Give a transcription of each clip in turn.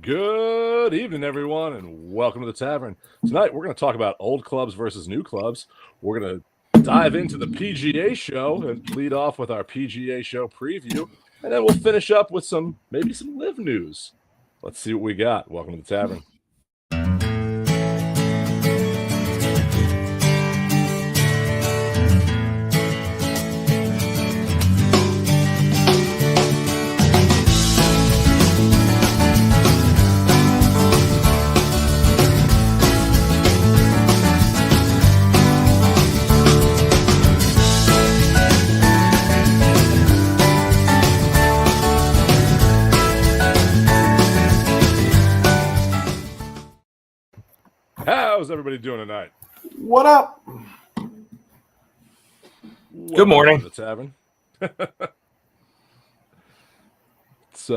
Good evening, everyone, and welcome to the Tavern. Tonight, we're going to talk about old clubs versus new clubs. We're going to dive into the PGA Show and lead off with our PGA Show preview, and then we'll finish up with maybe some live news. Let's see what we got. Welcome to the Tavern. How's everybody doing tonight? What up? Good morning. To the Tavern. It's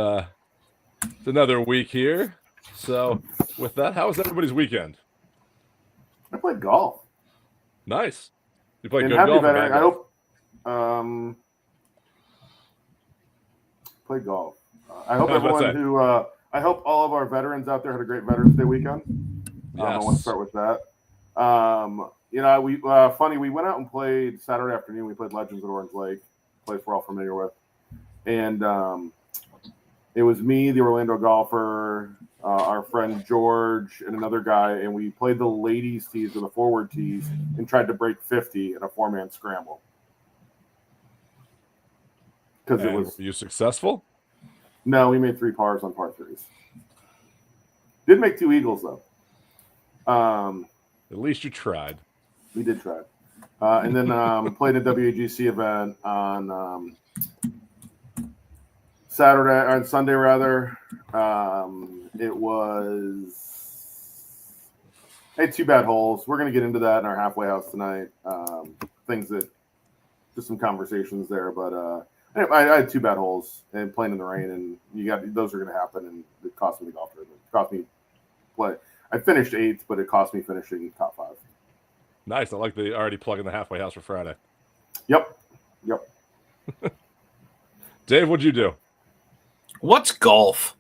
another week here. So, with that, how was everybody's weekend? I played golf. Nice. You played And good happy golf. veteran. I hope. Played golf. I hope everyone who. I hope all of our veterans out there had a great Veterans Day weekend. Yes. I want to start with that. We went out and played Saturday afternoon. We played Legends at Orange Lake, place we're all familiar with, and it was me, the Orlando golfer, our friend George, and another guy, and we played the ladies' tees or the forward tees and tried to break 50 in a 4-man scramble. Because it was. Were you successful? No, we made 3 pars on par 3s. Did make 2 eagles though. At least you tried. We did try. And then played a WAGC event on Sunday rather. It was. I had 2 bad holes. We're going to get into that in our halfway house tonight. Just some conversations there, but I had 2 bad holes and playing in the rain, and those are going to happen, and it cost me the golf tournament. It cost me play. I finished 8th, but it cost me finishing top 5. Nice. I like the already plugging the halfway house for Friday. Yep. Dave, what'd you do? What's golf?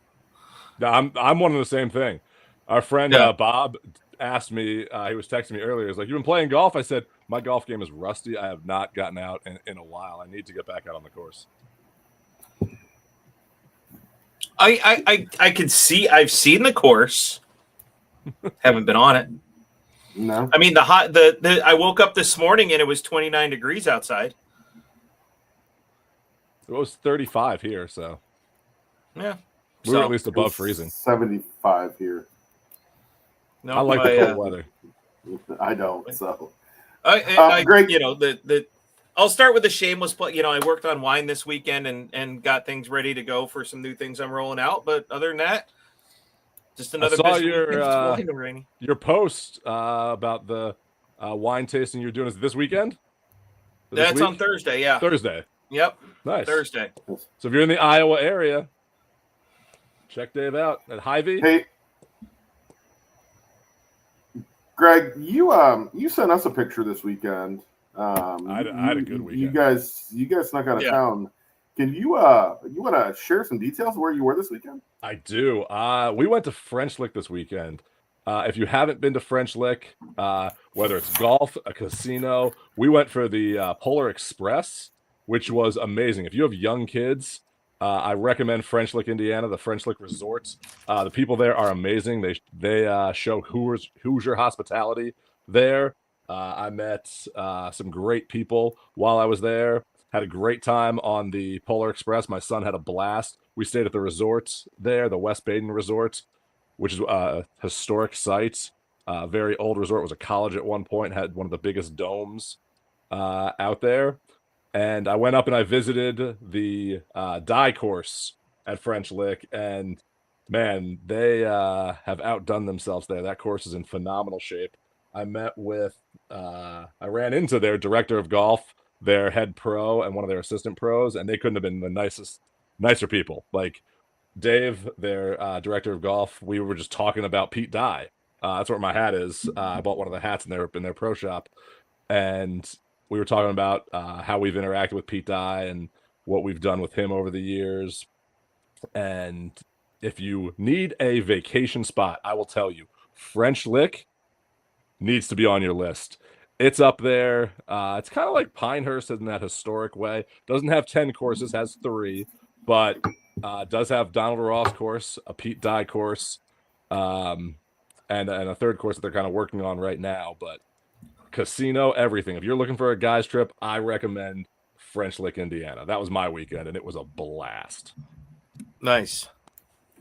I'm one of the same thing. Our friend Bob asked me. He was texting me earlier. He's like, "You've been playing golf?" I said, "My golf game is rusty. I have not gotten out in a while. I need to get back out on the course." I can see. I've seen the course. Haven't been on it. No. I mean, I woke up this morning and it was 29 degrees outside. It was 35 here, so yeah, we were at least above freezing. 75 here. No, I like the cold weather. I don't. So, Greg, I'll start with the shameless play. I worked on wine this weekend and got things ready to go for some new things I'm rolling out. But other than that, just another. I saw your post about the wine tasting you're doing. Is it this weekend? That's on Thursday. Yeah, Thursday. Yep. Nice. Thursday. So if you're in the Iowa area, check Dave out at Hy-Vee. Hey, Greg, you sent us a picture this weekend. I had a good weekend. You guys snuck out of town. Can you want to share some details of where you were this weekend? I do. We went to French Lick this weekend. If you haven't been to French Lick, whether it's golf, a casino, we went for the Polar Express, which was amazing. If you have young kids, I recommend French Lick, Indiana, the French Lick Resorts. The people there are amazing. They show Hoosier hospitality there. I met some great people while I was there. Had a great time on the Polar Express. My son had a blast. We stayed at the resorts there, the West Baden Resort, which is a historic site. Very old resort. It was a college at one point. Had one of the biggest domes out there. And I went up and I visited the dye course at French Lick. And, man, they have outdone themselves there. That course is in phenomenal shape. I ran into their director of golf, their head pro, and one of their assistant pros, and they couldn't have been the nicer people. Like Dave, their director of golf, we were just talking about Pete Dye. That's where my hat is. I bought one of the hats in their pro shop, and we were talking about how we've interacted with Pete Dye and what we've done with him over the years. And if you need a vacation spot, I will tell you, French Lick needs to be on your list. It's up there. It's kind of like Pinehurst in that historic way. Doesn't have 10 courses, has 3, but does have Donald Ross course, a Pete Dye course, and a third course that they're kind of working on right now. But casino, everything. If you're looking for a guy's trip, I recommend French Lick, Indiana. That was my weekend, and it was a blast. Nice.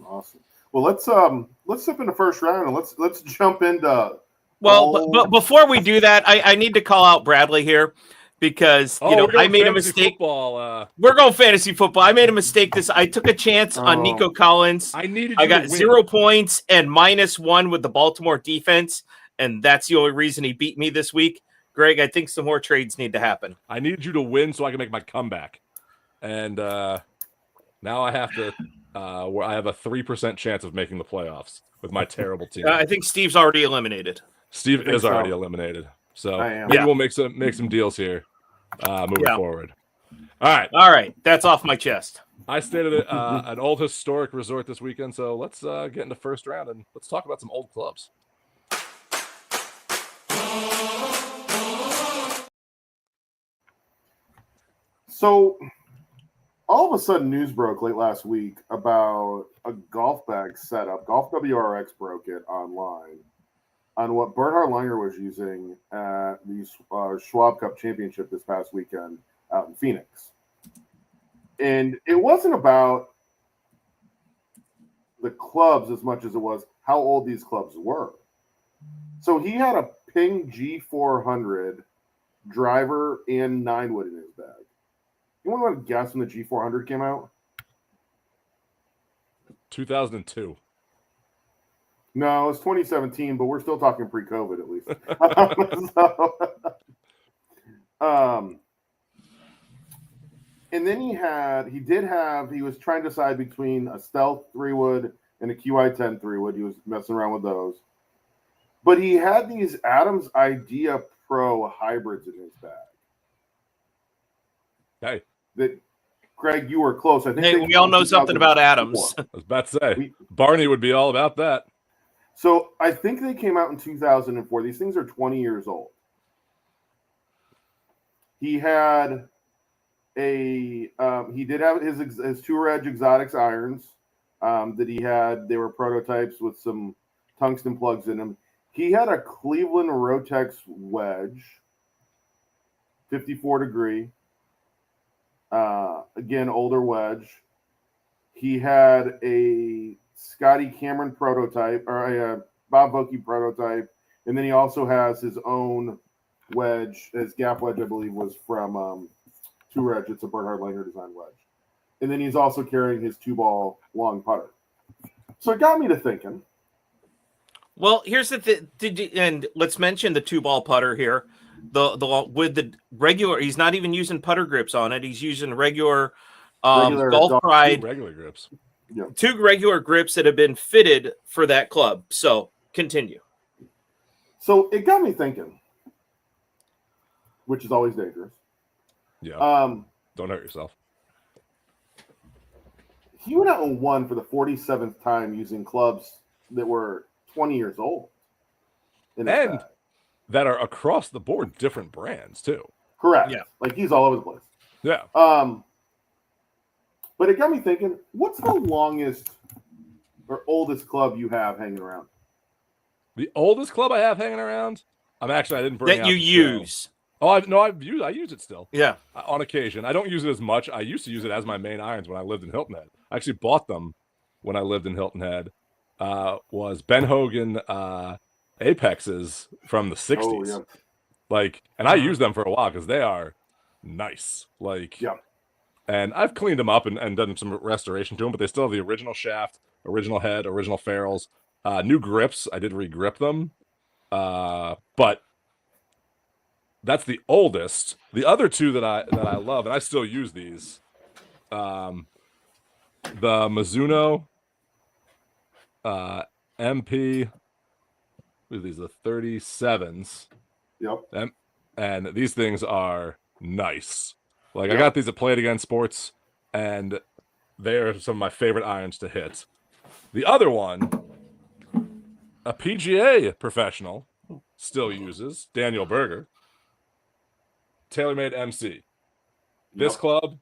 Awesome. Well, let's step into first round and let's jump into. Well, but before we do that, I need to call out Bradley here because I made a mistake. Football, We're going fantasy football. I made a mistake. I took a chance on Nico Collins. I got 0 points and -1 with the Baltimore defense, and that's the only reason he beat me this week. Greg, I think some more trades need to happen. I needed you to win so I can make my comeback, and now I have to. Where I have a 3% chance of making the playoffs with my terrible team. I think Steve's already eliminated. Steve is already eliminated, so maybe we'll make some deals here moving forward. All right, that's off my chest. I stayed at an old historic resort this weekend, so let's get into first round and let's talk about some old clubs. So, all of a sudden, news broke late last week about a golf bag setup. Golf WRX broke it online on what Bernhard Langer was using at the Schwab Cup Championship this past weekend out in Phoenix. And it wasn't about the clubs as much as it was how old these clubs were. So he had a Ping G400 driver and 9-wood in his bag. You want to guess when the G400 came out? 2002. No, it was 2017, but we're still talking pre-COVID at least. And then he was trying to decide between a Stealth 3-wood and a QI10 3-wood. He was messing around with those. But he had these Adams Idea Pro hybrids in his bag. Hey. That, Greg, you were close. I think we all know something about Adams. I was about to say, Barney would be all about that. So I think they came out in 2004. These things are 20 years old. He had he did have his Tour Edge Exotics irons that he had. They were prototypes with some tungsten plugs in them. He had a Cleveland Rotex wedge, 54 degree. Again, older wedge. He had a Scotty Cameron prototype or a Bob Vokey prototype, and then he also has his own wedge. His gap wedge, I believe, was from Tour Edge. It's a Bernhard Langer design wedge, and then he's also carrying his 2-ball long putter. So it got me to thinking. Well, here's the thing, and let's mention the 2-ball putter here. The with the regular, he's not even using putter grips on it. He's using regular Golf Pride regular grips. Yeah. 2 regular grips that have been fitted for that club. So continue. So it got me thinking, which is always dangerous. Yeah. Don't hurt yourself. He went out and won for the 47th time using clubs that were 20 years old. And that are across the board different brands too. Correct. Yeah. Like he's all over the place. Yeah. But it got me thinking, what's the longest or oldest club you have hanging around? The oldest club I have hanging around? I didn't bring that out you the use. show. Oh, I use it still. Yeah. On occasion. I don't use it as much. I used to use it as my main irons when I lived in Hilton Head. I actually bought them when I lived in Hilton Head. Was Ben Hogan Apexes from the 60s. Oh, yeah. Like, and I use them for a while because they are nice. Like, yeah. And I've cleaned them up and done some restoration to them, but they still have the original shaft, original head, original ferrules, new grips. I did re-grip them, but that's the oldest. The other 2 that I love, and I still use these, the Mizuno MP. These are the 37s. Yep. And these things are nice. Like, I got these at Play It Again Sports, and they are some of my favorite irons to hit. The other one, a PGA professional still uses, Daniel Berger, TaylorMade MC. This club,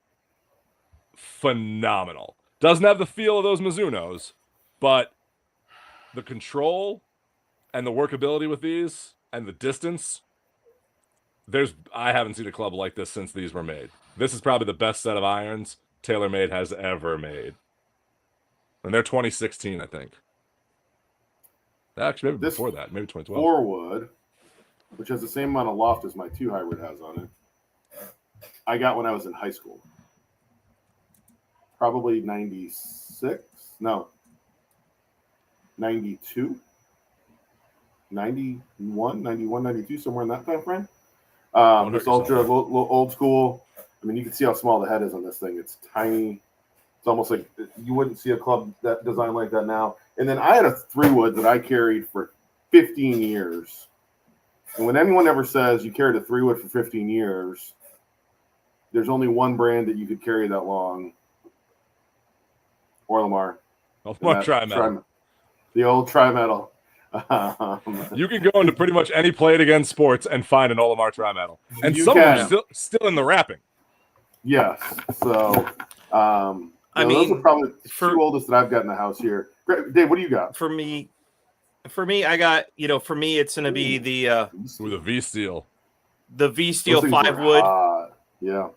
phenomenal. Doesn't have the feel of those Mizunos, but the control and the workability with these and the distance, I haven't seen a club like this since these were made. This is probably the best set of irons TaylorMade has ever made. And they're 2016, I think. Actually, maybe before that, maybe 2012. 4-wood, which has the same amount of loft as my 2 hybrid has on it, I got when I was in high school. Probably 96? No. 92? 91, 92, somewhere in that time frame. This ultra old school. I mean, you can see how small the head is on this thing. It's tiny. It's almost like you wouldn't see a club that designed like that now. And then I had a 3-wood that I carried for 15 years. And when anyone ever says you carried a 3-wood for 15 years, there's only one brand that you could carry that long. Orlamar. Tri-metal. The old tri-metal. You can go into pretty much any Play It Again sports and find an Olimar tri-metal. And some of them are still in the wrapping. Yes. So, I mean, those are probably the 2 oldest that I've got in the house here. Dave, what do you got? For me, I got, for me, it's going to be the V-Steel. The V-Steel 5-wood. Yeah.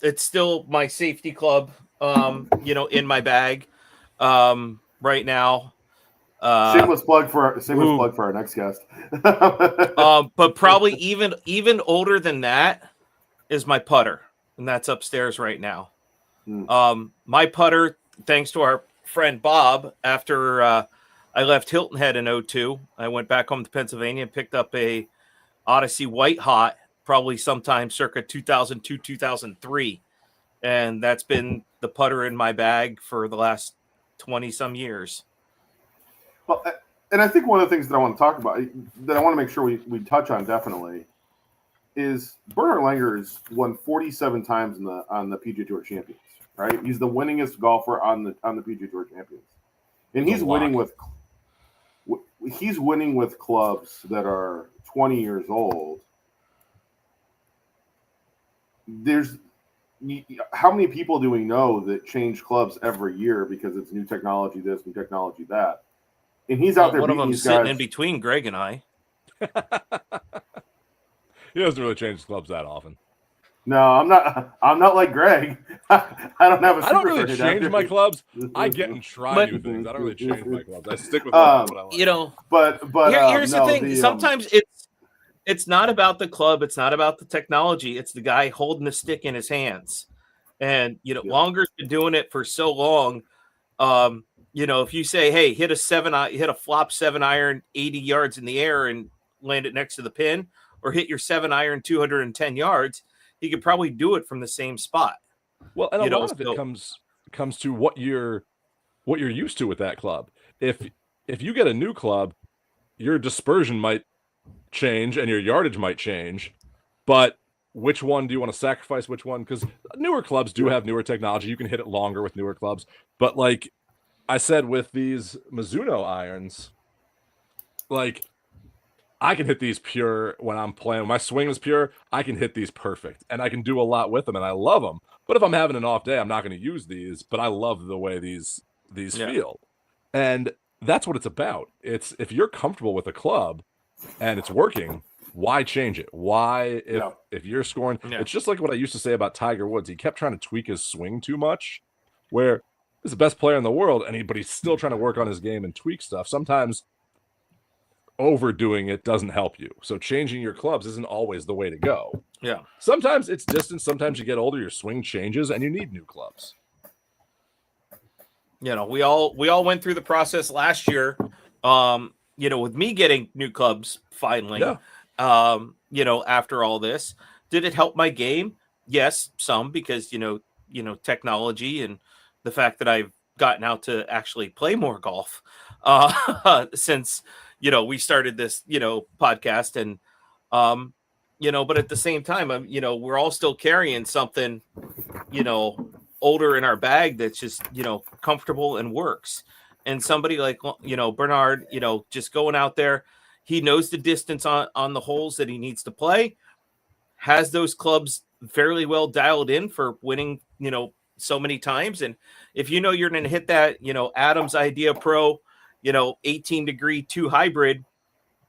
It's still my safety club, in my bag right now. Shameless plug for our next guest. But probably even older than that is my putter, and that's upstairs right now. My putter, thanks to our friend Bob, after I left Hilton Head in 2002, I went back home to Pennsylvania and picked up a Odyssey White Hot, probably sometime circa 2002, 2003. And that's been the putter in my bag for the last 20 some years. Well, and I think one of the things that I want to talk about, that I want to make sure we touch on definitely, is Bernhard Langer's won 47 times on the PGA Tour Champions. Right, he's the winningest golfer on the PGA Tour Champions, and he's winning with clubs that are 20 years old. How many people do we know that change clubs every year because it's new technology this, new technology that? And he's out there. One of them sitting in between Greg and I. He doesn't really change clubs that often. No, I'm not like Greg. I don't have a. I don't really change my clubs. I get and try new things. I don't really change my clubs. I stick with what I like. But here's the thing. Sometimes it's not about the club. It's not about the technology. It's the guy holding the stick in his hands. And Longer's been doing it for so long. If you say, "Hey, hit a flop 7-iron 80 yards in the air and land it next to the pin," or hit your 7-iron 210 yards. He could probably do it from the same spot. Well, and a lot of it comes to what you're used to with that club. If you get a new club, your dispersion might change and your yardage might change, but which one do you want to sacrifice? Which one? Because newer clubs do have newer technology. You can hit it longer with newer clubs. But like I said, with these Mizuno irons, like, I can hit these pure when I'm playing. When my swing is pure, I can hit these perfect. And I can do a lot with them, and I love them. But if I'm having an off day, I'm not going to use these. But I love the way these feel. And that's what it's about. It's if you're comfortable with a club and it's working, why change it? Why, if you're scoring... It's just like what I used to say about Tiger Woods. He kept trying to tweak his swing too much, where he's the best player in the world, but he's still trying to work on his game and tweak stuff. Sometimes overdoing it doesn't help you. So changing your clubs isn't always the way to go. Yeah. Sometimes it's distance. Sometimes you get older, your swing changes, and you need new clubs. We all went through the process last year. With me getting new clubs finally. Yeah. After all this, did it help my game? Yes, some, because technology and the fact that I've gotten out to actually play more golf since we started this, podcast, and, but at the same time, we're all still carrying something, older in our bag that's just, comfortable and works. and somebody like, Bernard, just going out there, he knows the distance on the holes that he needs to play, has those clubs fairly well dialed in for winning, so many times. And if you're going to hit that, Adam's Idea Pro, 18-degree 2 hybrid,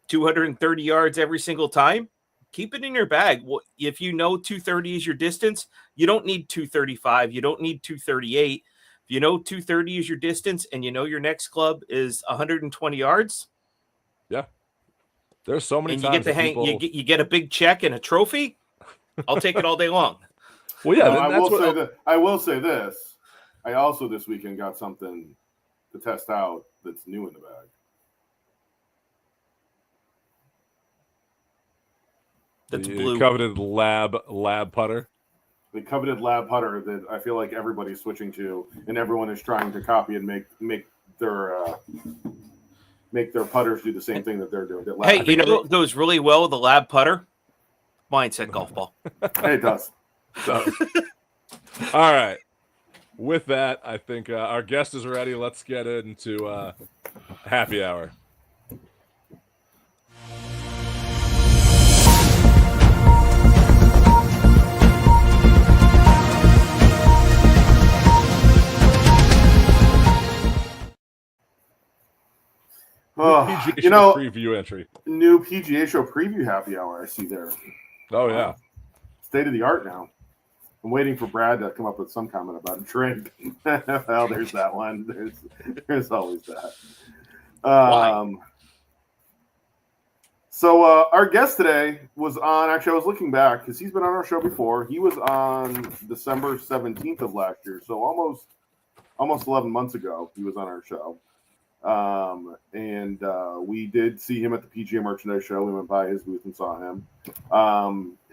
230 yards every single time, keep it in your bag. Well, if 230 is your distance, you don't need 235. You don't need 238. If 230 is your distance and your next club is 120 yards. Yeah. There's so many and times you get to you get a big check and a trophy. I'll take it all day long. Well, yeah, I will say this. I also this weekend got something to test out that's new in the bag. That's the blue. Coveted lab putter. The coveted lab putter that I feel like everybody's switching to, and everyone is trying to copy and make their putters do the same thing that they're doing. Hey, it goes really well with the lab putter? Mindset golf ball. Hey, it does. All right. With that, I think our guest is ready. Let's get into happy hour. PGA Show preview entry. New PGA Show preview happy hour I see there. Oh, yeah. State of the art now. I'm waiting for Brad to come up with some comment about a drink. Well, there's that one. There's always that. So our guest today was on, actually I was looking back because he's been on our show before. He was on December 17th of last year. So almost 11 months ago, he was on our show. We did see him at the PGA Merchandise Show. We went by his booth and saw him.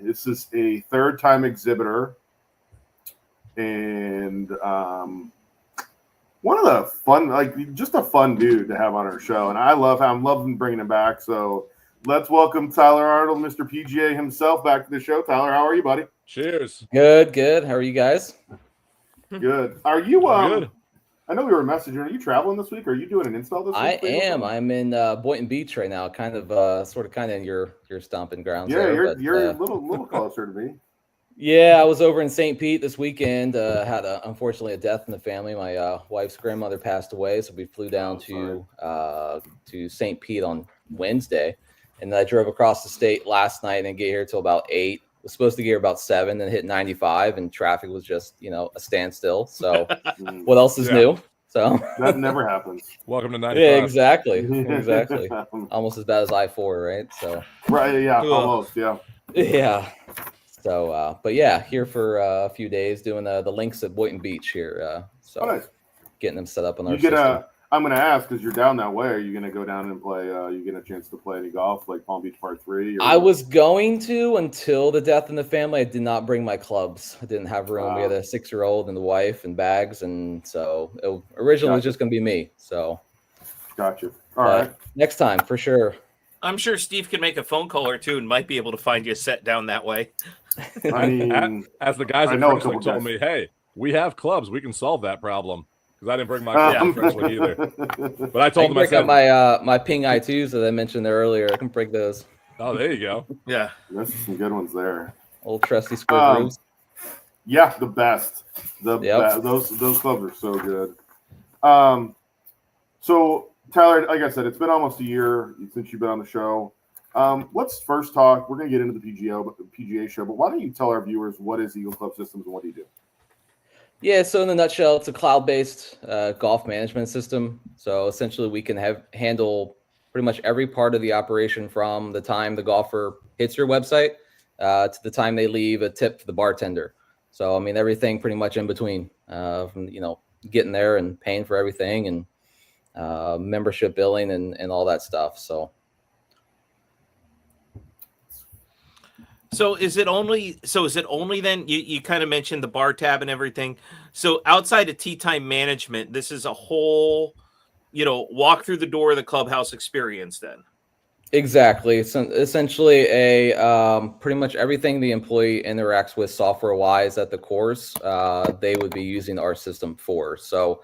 This is a third-time exhibitor, and one of the fun, just a fun dude to have on our show. And I'm loving bringing him back. So let's welcome Tyler Arnold, Mr. PGA himself, back to the show. Tyler, how are you, buddy? Cheers. Good. How are you guys? Good. Are you good? I know we were messaging. Are you traveling this week? Are you doing an install this week? I am. I'm in Boynton Beach right now, kind of in your stomping grounds. Yeah, there, you're a little closer to me. Yeah, I was over in St. Pete this weekend. Had unfortunately a death in the family. My wife's grandmother passed away, so we flew down to St. Pete on Wednesday, and then I drove across the state last night and get here till about 8. Was supposed to get here about 7, then hit 95, and traffic was just a standstill. So what else is new? So that never happens. Welcome to 95. Yeah, exactly. Almost as bad as I-4, right? So right, yeah, almost, yeah. Yeah. So, but yeah, here for a few days doing the links at Boynton Beach here. So nice. Getting them set up on our system. I'm going to ask, because you're down that way, are you going to go down and play, you get a chance to play any golf, like Palm Beach Part 3? I was going to until the death in the family. I did not bring my clubs. I didn't have room. We had a 6-year-old and the wife and bags, and so it originally was just going to be me. So, gotcha. All right. Next time, for sure. I'm sure Steve can make a phone call or two and might be able to find you a set down that way. I mean, as the guys at French told me, hey, we have clubs. We can solve that problem. Because I didn't bring my clubs to French either. But I told him, I said, my Ping I2s that I mentioned there earlier. I can break those. Oh, there you go. Yeah. There's some good ones there. Old trusty square grooves. Yeah, the best. Those clubs are so good. So Tyler, like I said, it's been almost a year since you've been on the show. Let's first talk. We're going to get into the PGA show, but why don't you tell our viewers what is Eagle Club Systems and what do you do? Yeah, so in a nutshell, it's a cloud-based golf management system. So essentially, we can handle pretty much every part of the operation from the time the golfer hits your website to the time they leave a tip for the bartender. So I mean, everything pretty much in between, from getting there and paying for everything and membership billing and all that stuff. So is it only then you kind of mentioned the bar tab and everything. So outside of tee time management, this is a whole, walk through the door of the clubhouse experience then. Exactly. It's essentially pretty much everything the employee interacts with software wise at the course, they would be using our system for. So,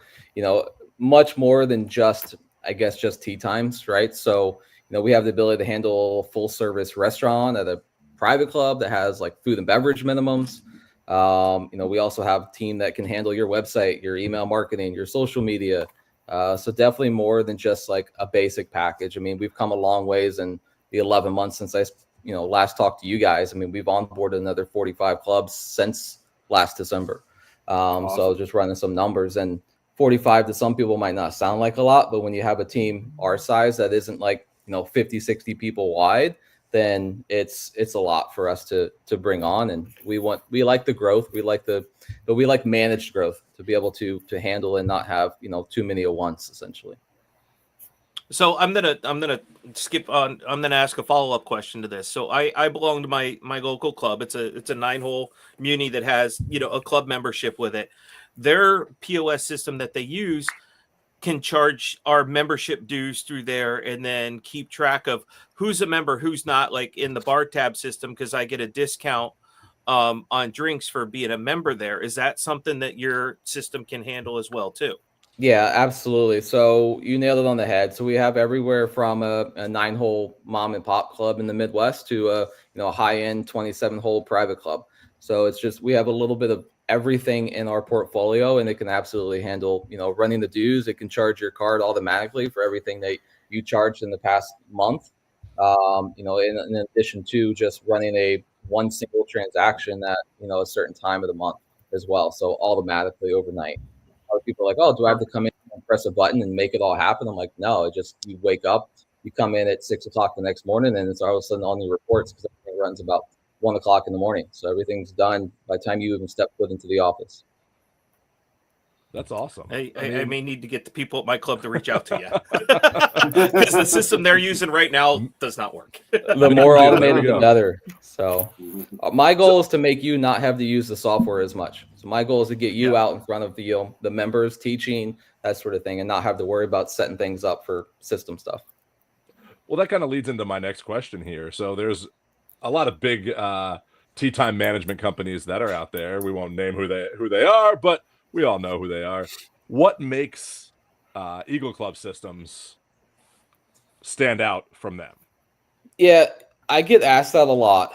much more than just, I guess, just tee times, right? So, we have the ability to handle a full service restaurant at a private club that has like food and beverage minimums. We also have a team that can handle your website, your email marketing, your social media. So definitely more than just like a basic package. I mean, we've come a long ways in the 11 months since I, last talked to you guys. I mean, we've onboarded another 45 clubs since last December. Awesome. So just running some numbers, and 45 to some people might not sound like a lot, but when you have a team our size that isn't like, 50, 60 people wide, then it's a lot for us to bring on. And we like the growth. We like managed growth to be able to handle and not have, too many at once, essentially. So I'm gonna skip on. I'm gonna ask a follow-up question to this. So I belong to my local club. It's a 9-hole muni that has, a club membership with it. Their POS system that they use can charge our membership dues through there and then keep track of who's a member, who's not, like in the bar tab system, because I get a discount on drinks for being a member there. Is that something that your system can handle as well too? Yeah, absolutely. So you nailed it on the head. So we have everywhere from a 9-hole mom and pop club in the Midwest to a high-end 27-hole private club. So it's just, we have a little bit of everything in our portfolio, and it can absolutely handle, running the dues. It can charge your card automatically for everything that you charged in the past month. In addition to just running one single transaction at, a certain time of the month as well. So automatically overnight. A lot of people are like, oh, do I have to come in and press a button and make it all happen? I'm like, no, you wake up, you come in at 6 o'clock the next morning, and it's all of a sudden on your reports, because everything runs about 1 o'clock in the morning. So everything's done by the time you even step foot into the office. That's awesome. I may need to get the people at my club to reach out to you, because the system they're using right now does not work. The more automated, the better. So my goal is to make you not have to use the software as much. So my goal is to get you out in front of the members, teaching, that sort of thing, and not have to worry about setting things up for system stuff. Well, that kind of leads into my next question here. So there's a lot of big tee time management companies that are out there. We won't name who they are, but we all know who they are. What makes Eagle Club Systems stand out from them? Yeah, I get asked that a lot.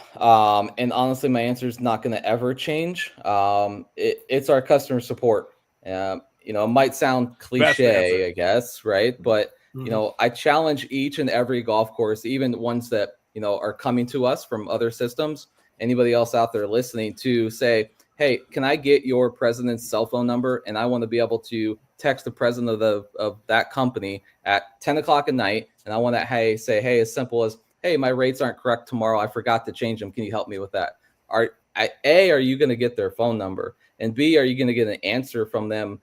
And honestly, my answer is not going to ever change. It's our customer support. It might sound cliche, I guess, right? But, I challenge each and every golf course, even ones that, are coming to us from other systems, anybody else out there listening, to say, hey, can I get your president's cell phone number? And I want to be able to text the president of that company at 10 o'clock at night. And I want to say, hey, as simple as, hey, my rates aren't correct tomorrow. I forgot to change them. Can you help me with that? Are you going to get their phone number? And B, are you going to get an answer from them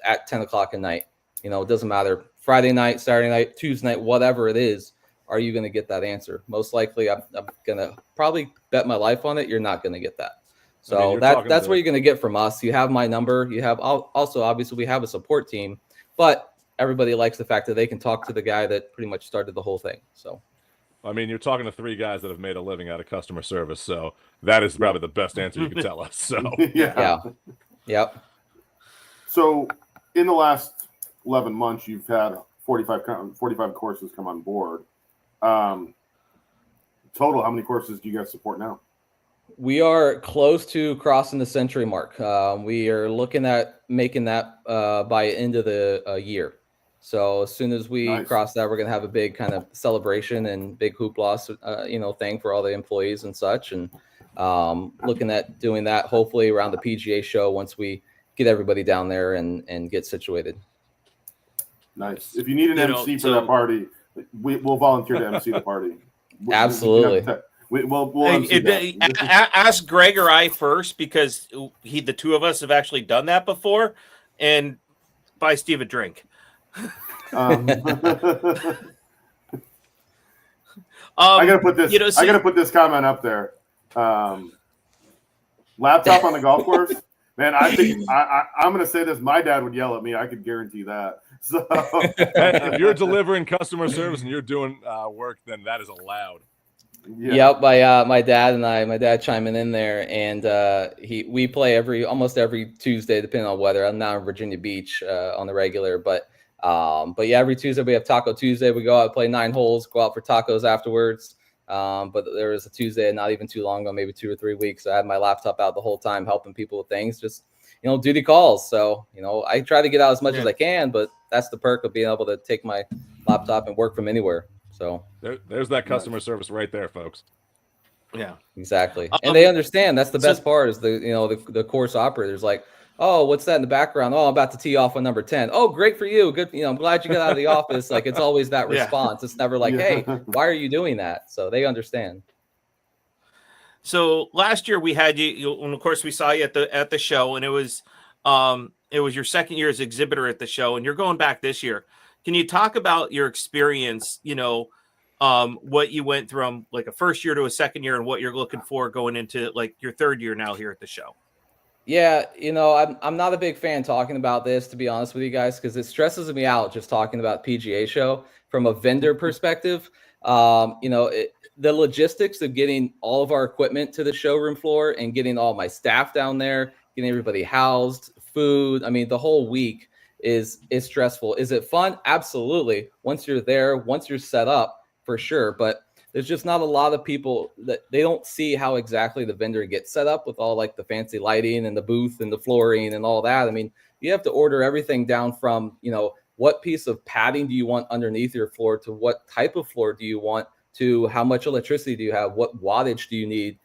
at 10 o'clock at night? It doesn't matter. Friday night, Saturday night, Tuesday night, whatever it is. Are you going to get that answer? Most likely, I'm going to probably bet my life on it. You're not going to get that. So that's what you're going to get from us. You have my number. You have also, obviously, we have a support team, but everybody likes the fact that they can talk to the guy that pretty much started the whole thing. So, I mean, you're talking to 3 guys that have made a living out of customer service. So that is probably the best answer you can tell us. So yeah. Yep. So in the last 11 months, you've had 45 courses come on board. Total, how many courses do you guys support now? We are close to crossing the century mark. We are looking at making that by end of the year. So as soon as we cross that, we're going to have a big kind of celebration and big hoopla, thing for all the employees and such. And looking at doing that hopefully around the PGA Show once we get everybody down there and get situated. Nice. If you need an MC for that party, we'll volunteer to MC the party. Absolutely. We'll MC ask Greg or I first, because the two of us have actually done that before, and buy Steve a drink. I gotta put this. I gotta put this comment up there. Laptop on the golf course, man. I think I'm gonna say this. My dad would yell at me. I could guarantee that. So if you're delivering customer service and you're doing work, then that is allowed. Yeah. Yep, my dad chiming in there, and we play almost every Tuesday, depending on weather. I'm now in Virginia Beach on the regular, but yeah, every Tuesday we have Taco Tuesday. We go out, play 9 holes, go out for tacos afterwards. But there was a Tuesday, not even too long ago, maybe 2 or 3 weeks. I had my laptop out the whole time, helping people with things, just duty calls. So I try to get out as much as I can, but that's the perk of being able to take my laptop and work from anywhere. So there's that customer service right there, folks. Yeah, exactly. And they understand. That's the best part is the course operators like, oh, what's that in the background? Oh, I'm about to tee off on number 10. Oh, great for you. Good. I'm glad you got out of the office. Like, it's always that response. It's never like, hey, why are you doing that? So they understand. So last year we had you, and of course we saw you at the show, and it was your second year as exhibitor at the show, and you're going back this year. Can you talk about your experience? What you went from like a first year to a second year, and what you're looking for going into like your third year now here at the show. Yeah, I'm not a big fan talking about this, to be honest with you guys, because it stresses me out just talking about PGA Show from a vendor perspective. The logistics of getting all of our equipment to the showroom floor and getting all my staff down there, getting everybody housed, food. I mean, the whole week is stressful. Is it fun? Absolutely. Once you're there, once you're set up, for sure. But there's just not a lot of people that they don't see how exactly the vendor gets set up with all like the fancy lighting and the booth and the flooring and all that. I mean, you have to order everything down from, what piece of padding do you want underneath your floor, to what type of floor do you want, to how much electricity do you have, what wattage do you need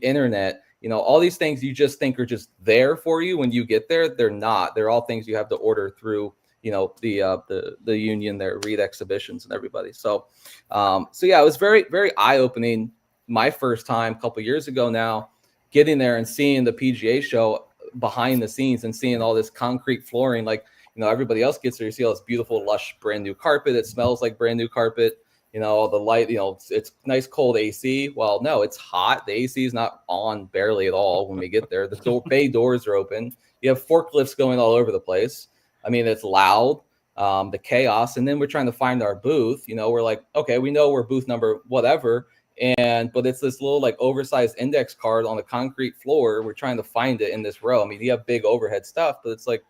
internet, all these things you just think are just there for you when you get there. They're not. They're all things you have to order through the union there, Reed Exhibitions and everybody. So yeah, it was very, very eye-opening my first time a couple years ago now, getting there and seeing the PGA Show behind the scenes and seeing all this concrete flooring. Like, everybody else gets there, you see all this beautiful, lush, brand new carpet. It smells like brand new carpet. The light, it's nice cold AC. Well, no, it's hot. The AC is not on barely at all when we get there. The bay doors are open. You have forklifts going all over the place. I mean, it's loud, the chaos. And then we're trying to find our booth. We're like, okay, we know we're booth number whatever. But it's this little like oversized index card on the concrete floor. We're trying to find it in this row. I mean, you have big overhead stuff, but it's like,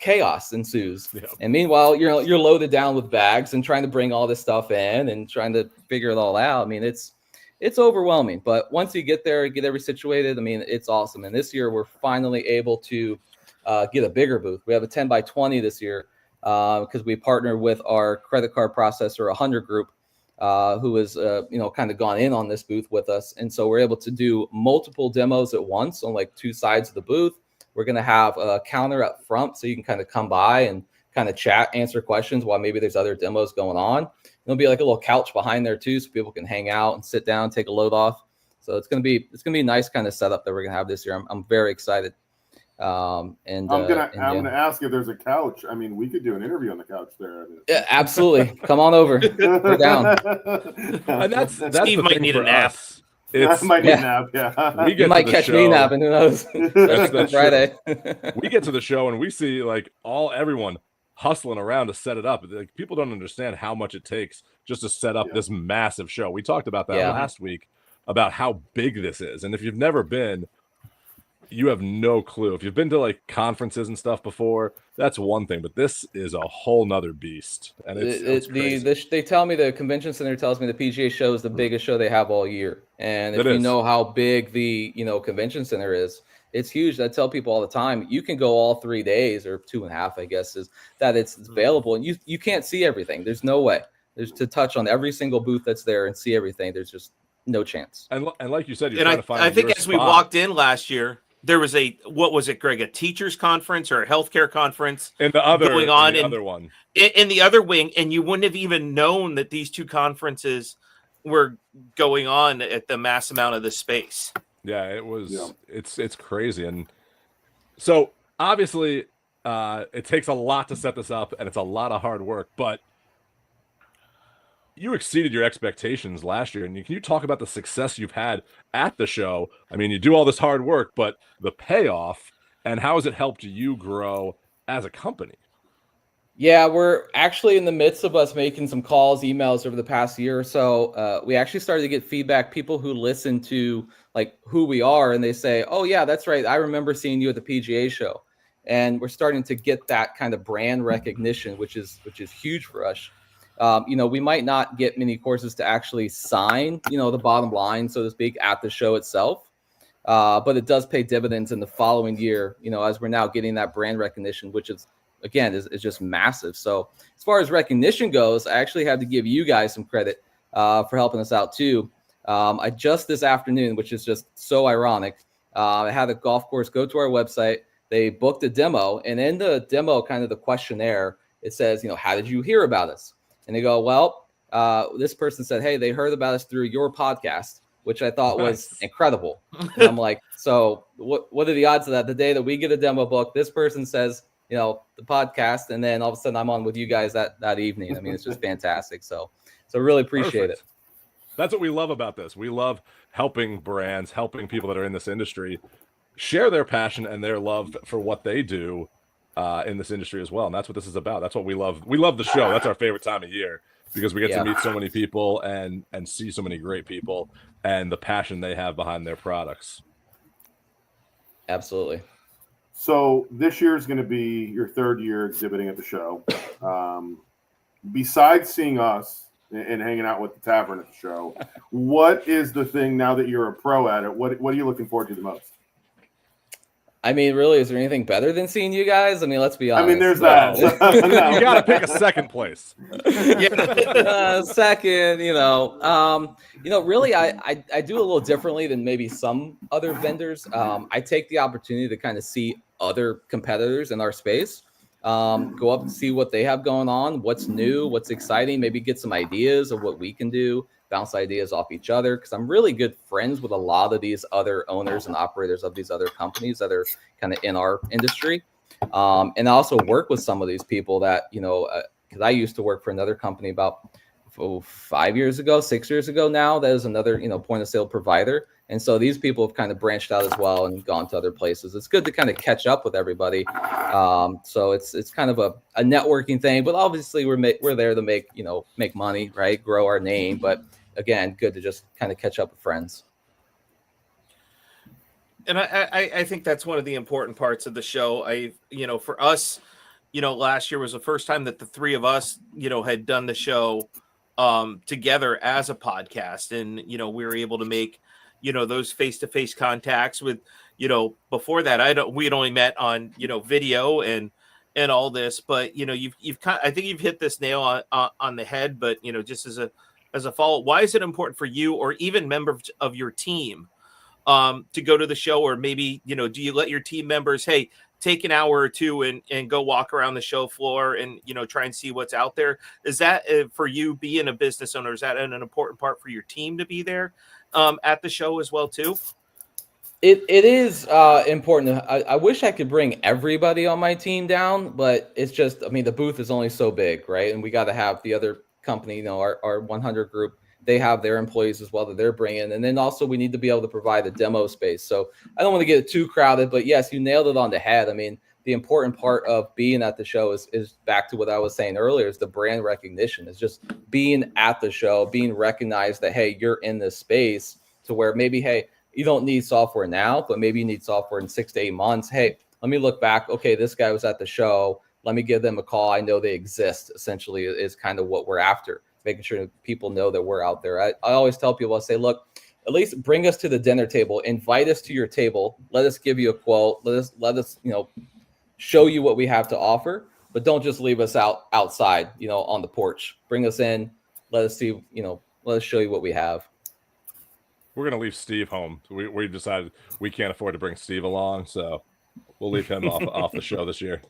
chaos ensues. Yeah. And meanwhile, you're loaded down with bags and trying to bring all this stuff in and trying to figure it all out. I mean, it's overwhelming. But once you get there, get everything situated, I mean, it's awesome. And this year we're finally able to get a bigger booth. We have a 10 by 20 this year because we partnered with our credit card processor, 100 Group, who has kind of gone in on this booth with us. And so we're able to do multiple demos at once on like 2 sides of the booth. We're going to have a counter up front so you can kind of come by and kind of chat, answer questions while maybe there's other demos going on. There'll be like a little couch behind there too, so people can hang out and sit down, take a load off. So it's going to be a nice kind of setup that we're going to have this year. I'm very excited. I'm gonna ask if there's a couch. I mean, we could do an interview on the couch there. Yeah, absolutely. Come on over. We're down. And that's Steve might need a nap. I might need a nap. Yeah, you might catch me napping. Who knows? That's Friday. We get to the show and we see like everyone hustling around to set it up. Like, people don't understand how much it takes just to set up this massive show. We talked about that last week about how big this is, and if you've never been, you have no clue. If you've been to like conferences and stuff before, that's one thing, but this is a whole nother beast. And they tell me, the convention center tells me the PGA Show is the biggest show they have all year. And if you know how big the convention center is, it's huge. I tell people all the time, you can go all 3 days or 2.5, I guess, is that it's available, and you can't see everything. There's no way. There's to touch on every single booth that's there and see everything. There's just no chance. And like you said, you're trying to find. I think as we walked in last year, there was what was it, Greg? A teachers conference or a healthcare conference in the other going on in the other one in the other wing, and you wouldn't have even known that these 2 conferences were going on at the mass amount of the space. Yeah, it was. Yeah. It's crazy, and so obviously it takes a lot to set this up, and it's a lot of hard work, but you exceeded your expectations last year. And can you talk about the success you've had at the show? I mean, you do all this hard work, but the payoff, and how has it helped you grow as a company? Yeah, we're actually in the midst of us making some calls, emails over the past year or so. We actually started to get feedback, people who listen to like who we are, and they say, "Oh yeah, that's right. I remember seeing you at the PGA Show." And we're starting to get that kind of brand recognition, which is huge for us. We might not get many courses to actually sign, the bottom line, so to speak, at the show itself. But it does pay dividends in the following year, as we're now getting that brand recognition, which is just massive. So as far as recognition goes, I actually have to give you guys some credit for helping us out too. I just this afternoon, which is just so ironic, I had a golf course go to our website. They booked a demo, and in the demo, kind of the questionnaire, it says, how did you hear about us? And they go, well, this person said, hey, they heard about us through your podcast, which I thought was incredible. And I'm like, so what are the odds of that? The day that we get a demo book, this person says, the podcast, and then all of a sudden I'm on with you guys that evening. I mean, it's just fantastic. So really appreciate it. That's what we love about this. We love helping brands, helping people that are in this industry share their passion and their love for what they do in this industry as well. And that's what this is about. That's what we love. We love the show. That's our favorite time of year because we get to meet so many people and see so many great people and the passion they have behind their products. Absolutely. So this year is going to be your third year exhibiting at the show. Besides seeing us and hanging out with the Tavern at the show, what is the thing now that you're a pro at it? What are you looking forward to the most? I mean, really, is there anything better than seeing you guys? I mean, let's be honest. I mean, there's that. No. You got to pick a second place. Second, really, I do a little differently than maybe some other vendors. I take the opportunity to kind of see other competitors in our space, go up and see what they have going on, what's new, what's exciting, maybe get some ideas of what we can do, bounce ideas off each other, because I'm really good friends with a lot of these other owners and operators of these other companies that are kind of in our industry. And I also work with some of these people that, because I used to work for another company about 6 years ago now. That is another, point of sale provider. And so these people have kind of branched out as well and gone to other places. It's good to kind of catch up with everybody. So it's kind of a networking thing, but obviously we're there to make money, right? Grow our name. But again, good to just kind of catch up with friends. And I think that's one of the important parts of the show. For us, last year was the first time that the three of us, had done the show together as a podcast. And, we were able to make, those face-to-face contacts with, before that, we'd only met on, video and all this, but, I think you've hit this nail on the head, but, just as a follow, why is it important for you or even members of your team to go to the show? Or maybe, do you let your team members, hey, take an hour or two and go walk around the show floor and, try and see what's out there? Is that for you being a business owner, is that an important part for your team to be there at the show as well too? It is important. I wish I could bring everybody on my team down, but it's just, the booth is only so big, right? And we got to have the other company, our 100 group, they have their employees as well that they're bringing. And then also we need to be able to provide a demo space. So I don't want to get it too crowded, but yes, you nailed it on the head. The important part of being at the show is back to what I was saying earlier, is the brand recognition. It's just being at the show, being recognized that, hey, you're in this space, to where maybe, hey, you don't need software now, but maybe you need software in 6 to 8 months. Hey, let me look back. Okay, this guy was at the show. Let me give them a call. I know they exist, essentially, is kind of what we're after, making sure that people know that we're out there. I always tell people, I say, look, at least bring us to the dinner table, invite us to your table. Let us give you a quote. Let us, show you what we have to offer, but don't just leave us outside, on the porch. Bring us in. Let us see, let us show you what we have. We're going to leave Steve home. We decided we can't afford to bring Steve along, so we'll leave him off the show this year.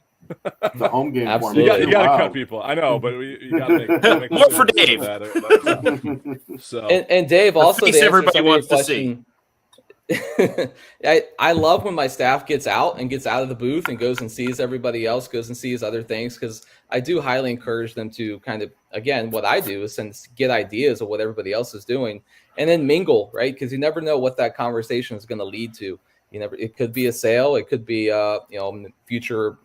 The home game. You got to cut people. I know, but you got to make more for Dave. So and Dave, also, everybody wants to see. I love when my staff gets out of the booth and goes and sees everybody else, goes and sees other things, because I do highly encourage them to kind of, again, what I do is get ideas of what everybody else is doing and then mingle, right? Because you never know what that conversation is going to lead to. It could be a sale. It could be future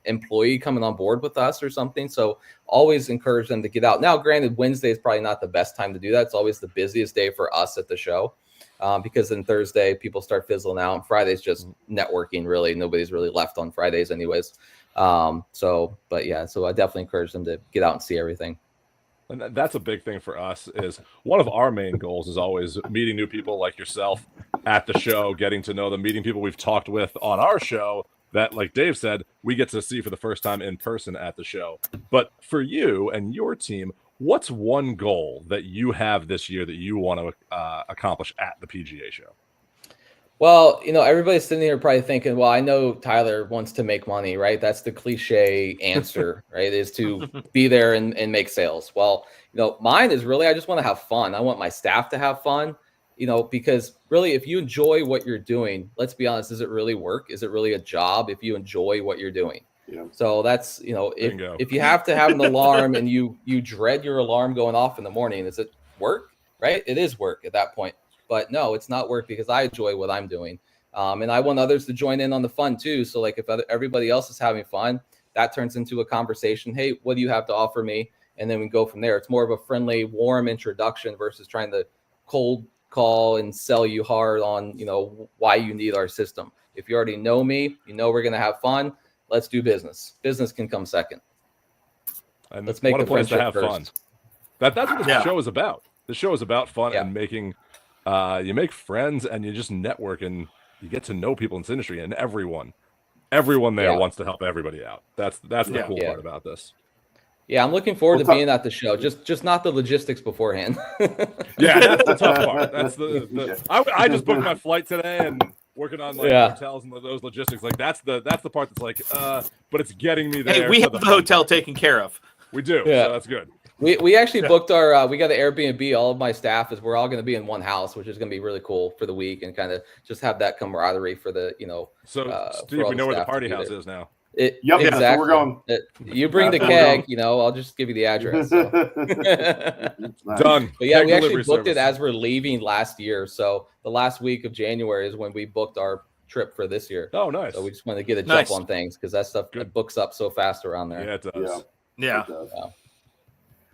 employee coming on board with us or something. So always encourage them to get out. Now, granted, Wednesday is probably not the best time to do that. It's always the busiest day for us at the show because then Thursday people start fizzling out. And Friday's just networking. Really, nobody's really left on Fridays, anyways. So I definitely encourage them to get out and see everything. And that's a big thing for us. Is one of our main goals is always meeting new people like yourself at the show, getting to know them, meeting people we've talked with on our show that, like Dave said, we get to see for the first time in person at the show. But for you and your team, what's one goal that you have this year that you want to accomplish at the PGA Show? Well, everybody's sitting here probably thinking, well, I know Tyler wants to make money, right? That's the cliche answer, right? Is to be there and make sales. Well, mine is really, I just want to have fun. I want my staff to have fun, because really, if you enjoy what you're doing, let's be honest, does it really work? Is it really a job if you enjoy what you're doing? Yeah. So that's, if you have to have an alarm and you dread your alarm going off in the morning, is it work, right? It is work at that point. But no, it's not work because I enjoy what I'm doing. And I want others to join in on the fun too. So like if everybody else is having fun, that turns into a conversation. Hey, what do you have to offer me? And then we go from there. It's more of a friendly, warm introduction versus trying to cold call and sell you hard on, why you need our system. If you already know me, we're going to have fun. Let's do business. Business can come second. And let's make what the a place to have first. fun. That's what the show is about. The show is about fun and making. You make friends and you just network and you get to know people in this industry, and everyone there wants to help everybody out. That's the cool part about this. Yeah, I'm looking forward to being at the show. Just not the logistics beforehand. That's the tough part. That's I just booked my flight today and working on hotels and those logistics. Like that's the part that's like but it's getting me there. Hey, we have the hotel taken care of. We do. Yeah. So that's good. We actually booked our we got an Airbnb. All of my staff we're all going to be in one house, which is going to be really cool for the week and kind of just have that camaraderie for the So Steve, we know where the party house is now. Exactly. So we're going. You bring the keg, I'll just give you the address. So. Done. But yeah, we actually booked it as we're leaving last year. So the last week of January is when we booked our trip for this year. Oh, nice. So we just want to get a jump on things because that stuff books up so fast around there. Yeah, it does. Yeah.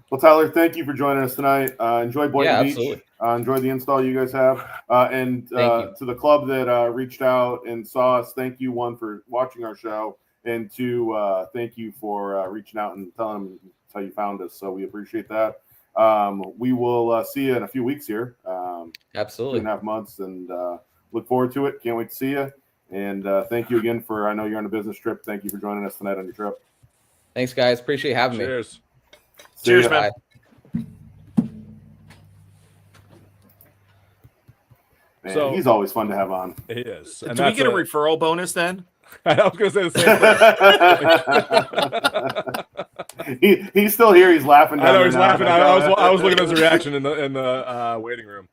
Well, Tyler, thank you for joining us tonight. Enjoy Boynton Beach. Absolutely. Enjoy the install you guys have. And to the club that reached out and saw us, thank you, one, for watching our show, and two, thank you for reaching out and telling them how you found us. So we appreciate that. We will see you in a few weeks here. Absolutely. 2.5 months, and look forward to it. Can't wait to see you. And thank you again I know you're on a business trip. Thank you for joining us tonight on your trip. Thanks, guys. Appreciate having me. Cheers. Cheers, man. Man, so he's always fun to have on. He is. And do we get a referral bonus then? I was going to say the same thing. He's still here. He's laughing. I know he's laughing. I was looking at his reaction in the waiting room.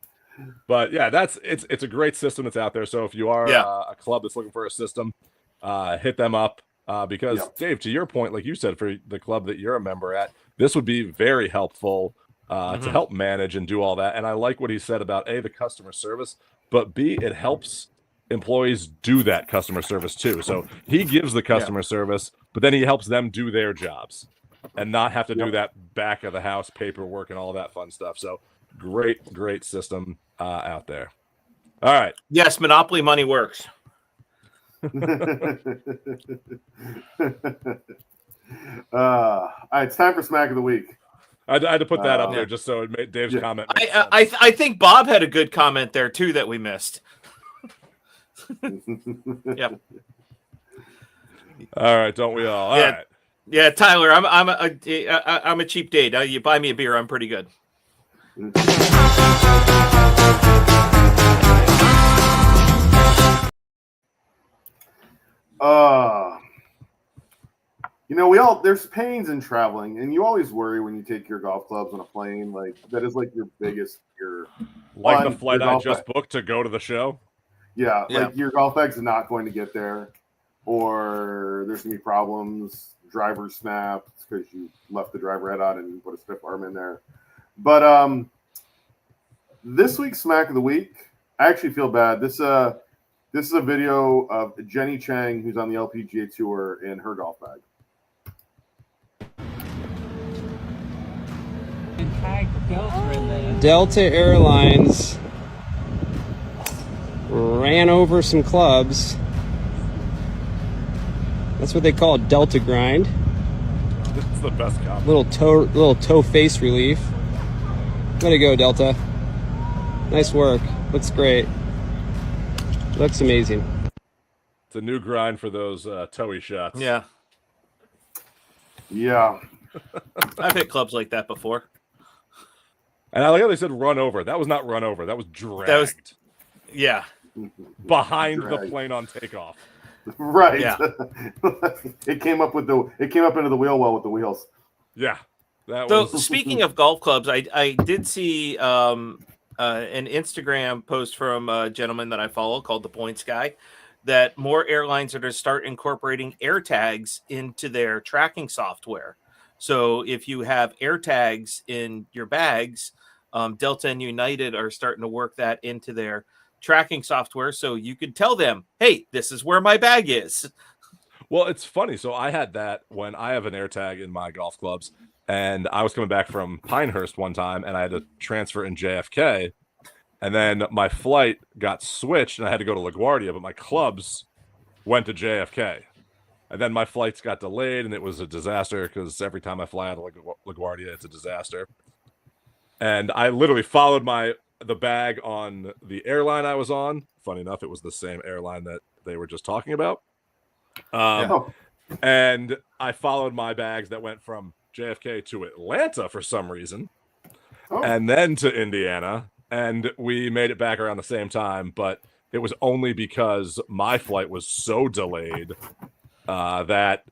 But yeah, it's a great system that's out there. So if you are a club that's looking for a system, hit them up. Because Dave, to your point, like you said, for the club that you're a member at, this would be very helpful to help manage and do all that. And I like what he said about A, the customer service, but B, it helps employees do that customer service too. So he gives the customer service, but then he helps them do their jobs and not have to do that back of the house paperwork and all that fun stuff. So great system out there. All right. Yes, monopoly money works. All right, it's time for Smack of the Week. I had to put that up there just so it made Dave's comment. I think Bob had a good comment there too that we missed. Yep. All right, don't we all? All right. Yeah, Tyler, I'm a cheap date. You buy me a beer, I'm pretty good. There's pains in traveling, and you always worry when you take your golf clubs on a plane. Like that is like your biggest fear. Like the flight I just booked to go to the show. Yeah, like your golf bag's not going to get there, or there's gonna be problems. Driver snapped because you left the driver head on and you put a stiff arm in there. But this week's Smack of the Week, I actually feel bad. This This is a video of Jenny Chang, who's on the LPGA Tour, in her golf bag. Delta Airlines ran over some clubs. That's what they call a Delta grind. This is the best combo. Little toe face relief. Way to go, Delta. Nice work. Looks great. Looks amazing. It's a new grind for those toey shots. Yeah. Yeah. I've hit clubs like that before. And I like how they said run over. That was not run over. That was dragged. That was, yeah. Behind the Dragged. plane on takeoff. Right. Yeah. It came up into the wheel well with the wheels. Yeah. That So was speaking of golf clubs, I did see an Instagram post from a gentleman that I follow called the Points Guy that more airlines are to start incorporating air tags into their tracking software. So if you have air tags in your bags, Delta and United are starting to work that into their tracking software, so you could tell them, hey, this is where my bag is. Well, it's funny. So I had that when I have an air tag in my golf clubs, and I was coming back from Pinehurst one time, and I had to transfer in JFK, and then my flight got switched, and I had to go to LaGuardia, but my clubs went to JFK, and then my flights got delayed, and it was a disaster because every time I fly out of LaGuardia, it's a disaster. And I literally followed the bag on the airline I was on. Funny enough, it was the same airline that they were just talking about. And I followed my bags that went from JFK to Atlanta for some reason, and then to Indiana, and we made it back around the same time, but it was only because my flight was so delayed that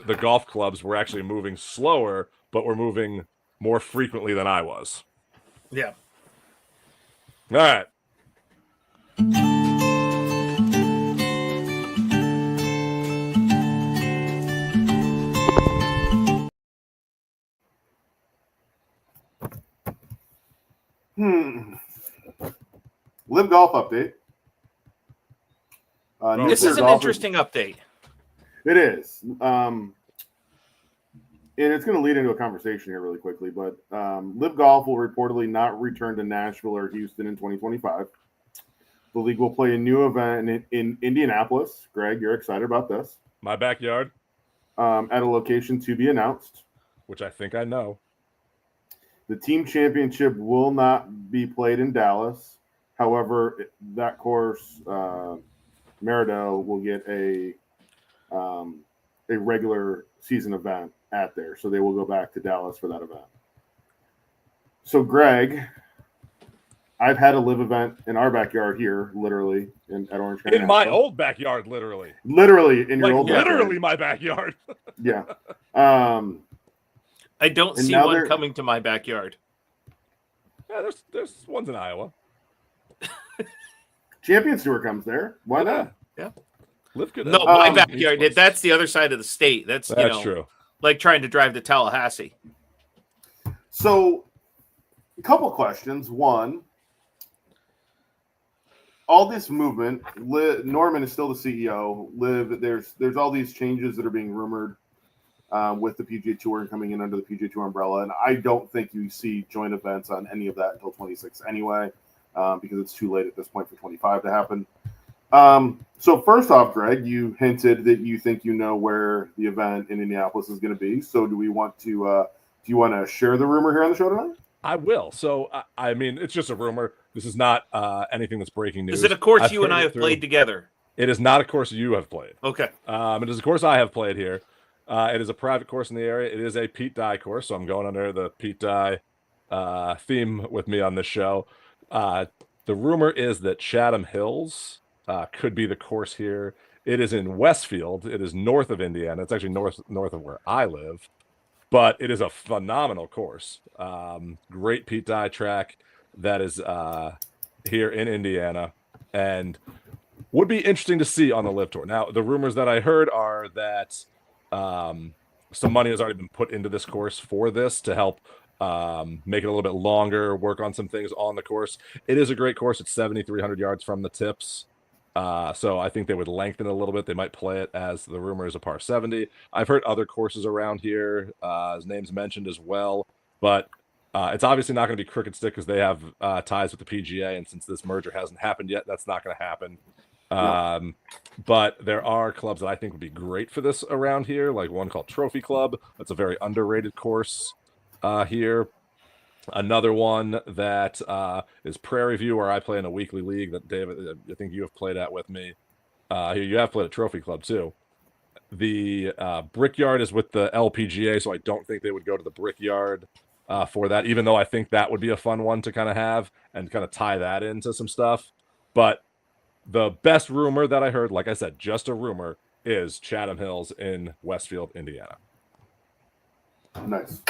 the golf clubs were actually moving slower, but were moving more frequently than I was. Yeah. All right. Live golf update. This is an interesting update. It is. And it's going to lead into a conversation here really quickly, but Live Golf will reportedly not return to Nashville or Houston in 2025. The league will play a new event in Indianapolis. Greg, you're excited about this. My backyard. At a location to be announced. Which I think I know. The team championship will not be played in Dallas. However, that course, Meridell, will get a regular season event at there. So they will go back to Dallas for that event. So, Greg, I've had a live event in our backyard here, literally, at Orange County. In my old backyard, literally. Literally in your old backyard. Literally my backyard. Yeah. I don't see one coming to my backyard. Yeah, there's ones in Iowa. Champions Tour comes there. Why not? Yeah. Live good. No, my backyard. That's the other side of the state. That's true. Like trying to drive to Tallahassee. So, a couple questions. One, all this movement. Norman is still the CEO. There's all these changes that are being rumored with the PGA Tour and coming in under the PGA Tour umbrella, and I don't think you see joint events on any of that until 26 anyway, because it's too late at this point for 25 to happen. So first off, Greg, you hinted that you think you know where the event in Indianapolis is going to be. So do you want to share the rumor here on the show tonight? I will. So, I mean, it's just a rumor. This is not anything that's breaking news. Is it a course you and I have played together? It is not a course you have played. Okay. It is a course I have played here. It is a private course in the area. It is a Pete Dye course, so I'm going under the Pete Dye theme with me on this show. The rumor is that Chatham Hills could be the course here. It is in Westfield. It is north of Indiana. It's actually north of where I live, but it is a phenomenal course. Great Pete Dye track that is here in Indiana, and would be interesting to see on the Live Tour. Now, the rumors that I heard are that some money has already been put into this course for this to help make it a little bit longer, work on some things on the course. It is a great course. It's 7,300 yards from the tips. So I think they would lengthen it a little bit. They might play it as the rumor is a par 70. I've heard other courses around here, his name's mentioned as well, but it's obviously not going to be Crooked Stick because they have ties with the PGA, and since this merger hasn't happened yet, that's not going to happen. But there are clubs that I think would be great for this around here, like one called Trophy Club. That's a very underrated course here. Another one that is Prairie View, where I play in a weekly league that David, I think you have played at with me. You have played at Trophy Club too. The Brickyard is with the LPGA, so I don't think they would go to the Brickyard for that, even though I think that would be a fun one to kind of have and kind of tie that into some stuff. But the best rumor that I heard, like I said, just a rumor, is Chatham Hills in Westfield, Indiana. Nice.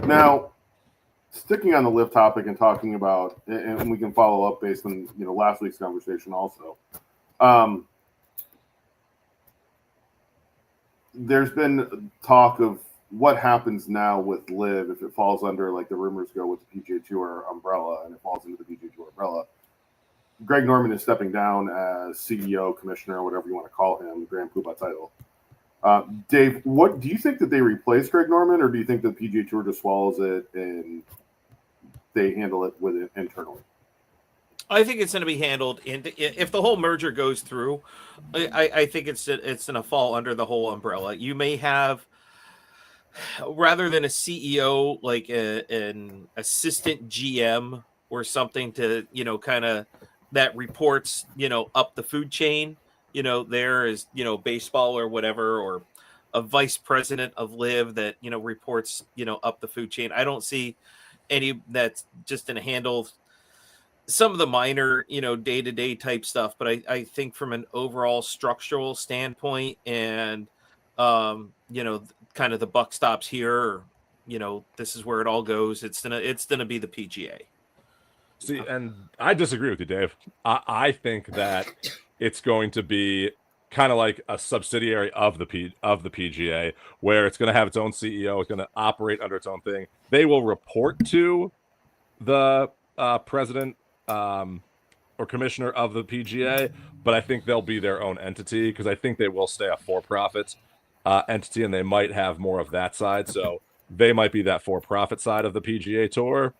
Now, sticking on the live topic and talking about, and we can follow up based on last week's conversation also. There's been talk of what happens now with live if it falls under, like the rumors go, with the PGA Tour umbrella, and it falls into the PGA Tour umbrella. Greg Norman is stepping down as CEO, commissioner, whatever you want to call him, Grand Poobah title. Dave, what do you think, that they replace Greg Norman, or do you think the PGA Tour just swallows it and they handle it with it internally? I think it's going to be handled if the whole merger goes through. I think it's going to fall under the whole umbrella. You may have, rather than a CEO, like an assistant GM or something to kind of that reports up the food chain. There is baseball or whatever, or a vice president of live that reports up the food chain. I don't see any that's just going to handle some of the minor day-to-day type stuff, but I think from an overall structural standpoint and kind of the buck stops here, or, this is where it all goes. It's gonna be the PGA. See, and I disagree with you, Dave. I think that it's going to be kind of like a subsidiary of the PGA, where it's going to have its own CEO. It's going to operate under its own thing. They will report to the president or commissioner of the PGA, but I think they'll be their own entity, because I think they will stay a for-profit entity, and they might have more of that side. So they might be that for-profit side of the PGA Tour,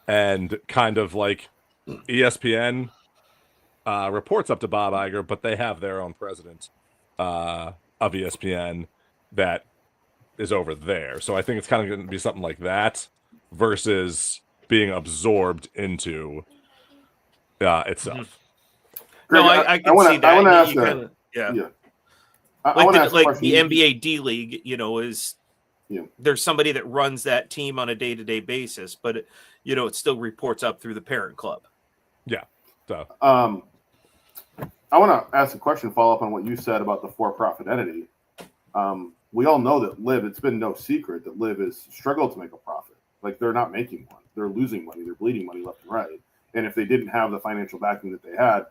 and kind of like ESPN reports up to Bob Iger, but they have their own president of ESPN that is over there. So I think it's kind of going to be something like that versus being absorbed into itself. No, I can see that. I want to ask that. Yeah. Like the NBA D League, is there's somebody that runs that team on a day-to-day basis, but it still reports up through the parent club. Yeah. So I want to ask a question, follow up on what you said about the for-profit entity. We all know that live, it's been no secret that live has struggled to make a profit. Like, they're not making one. They're losing money. They're bleeding money left and right. And if they didn't have the financial backing that they had,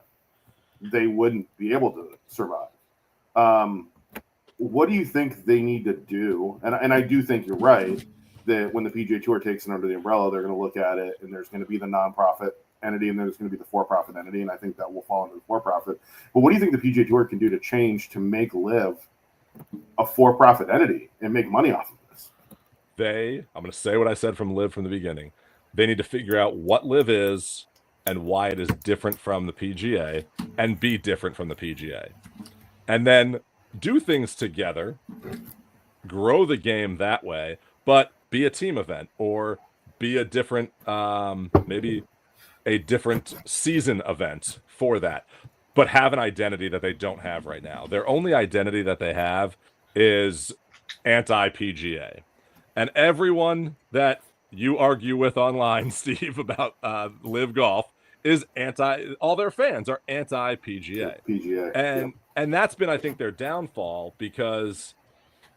they wouldn't be able to survive. What do you think they need to do? And I do think you're right that when the PGA Tour takes it under the umbrella, they're going to look at it, and there's going to be the nonprofit entity, and there's going to be the for-profit entity, and I think that will fall under the for-profit. But what do you think the PGA Tour can do to change to make live a for-profit entity and make money off of this? I'm going to say what I said from live from the beginning. They need to figure out what live is and why it is different from the PGA, and be different from the PGA. And then do things together, grow the game that way, but be a team event, or be a different, maybe a different season event for that, but have an identity that they don't have right now. Their only identity that they have is anti-PGA. And everyone that you argue with online, Steve, about live golf is all their fans are anti-PGA. PGA. And that's been, I think, their downfall, because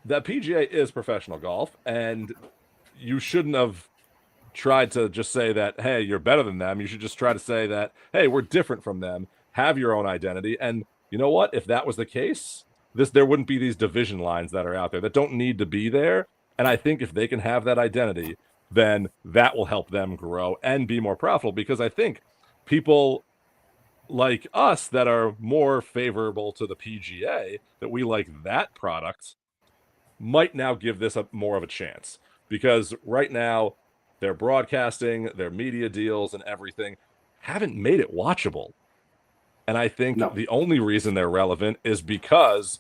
the PGA is professional golf, and you shouldn't have tried to just say that, hey, you're better than them. You should just try to say that, hey, we're different from them. Have your own identity. And you know what? If that was the case, there wouldn't be these division lines that are out there that don't need to be there. And I think if they can have that identity, then that will help them grow and be more profitable, because I think people like us that are more favorable to the PGA, that we like that product, might now give this more of a chance. Because right now, their broadcasting, their media deals, and everything haven't made it watchable. And I think the only reason they're relevant is because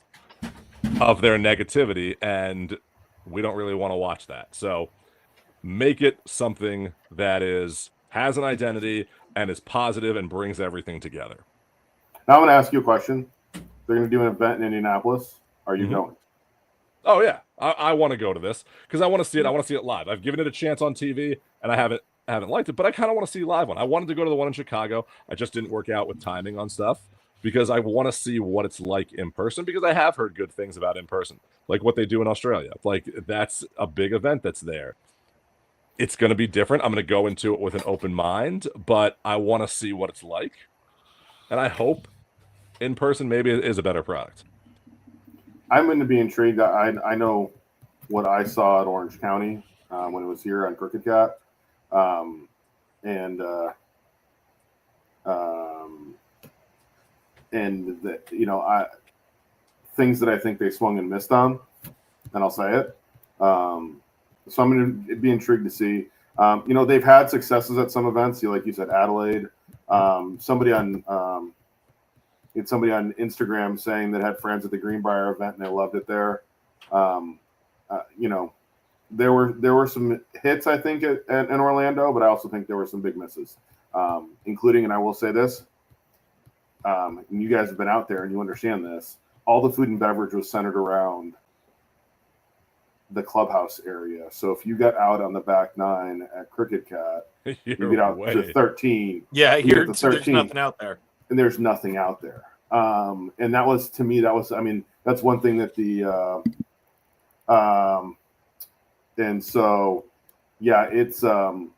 of their negativity, and we don't really want to watch that. So make it something that has an identity and is positive and brings everything together. Now I'm going to ask you a question. They're going to do an event in Indianapolis. Are you going? Oh yeah, I want to go to this because I want to see it. I want to see it live. I've given it a chance on TV, and I haven't liked it, but I kind of want to see a live one. I wanted to go to the one in Chicago. I just didn't work out with timing on stuff because I want to see what it's like in person, because I have heard good things about in person, like what they do in Australia. Like, that's a big event that's there. It's going to be different. I'm going to go into it with an open mind, but I want to see what it's like. And I hope in person maybe it is a better product. I'm going to be intrigued. I know what I saw at Orange County when it was here on Crooked Cat. Things that I think they swung and missed on, and I'll say it. So I'm going to be intrigued to see. They've had successes at some events. Like you said, Adelaide. Somebody on Instagram saying that had friends at the Greenbrier event and they loved it there. There were some hits, I think, in Orlando, but I also think there were some big misses, including, and I will say this, and you guys have been out there and you understand this, all the food and beverage was centered around the clubhouse area. So if you got out on the back 9 at Crooked Cat, you get out to 13. Yeah, here there's nothing out there. And there's nothing out there. And that was, to me, that's one thing that and so, yeah, it's, I'm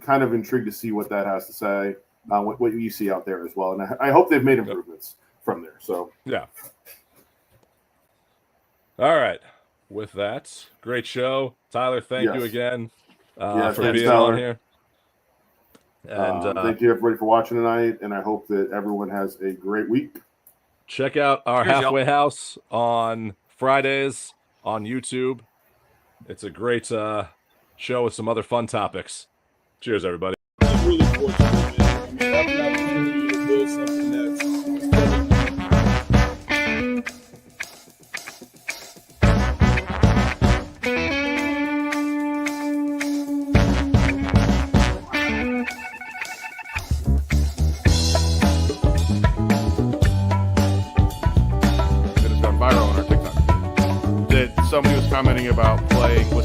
kind of intrigued to see what that has to say, what you see out there as well. And I hope they've made improvements from there. So, yeah. All right. With that, great show. Tyler, thank you again for being on here. And thank you, everybody, for watching tonight. And I hope that everyone has a great week. Check out our Halfway House on Fridays on YouTube. It's a great show with some other fun topics. Cheers, everybody. I'm really fortunate, man. Having the opportunity to build something that's viral on our TikTok. That somebody was commenting about playing with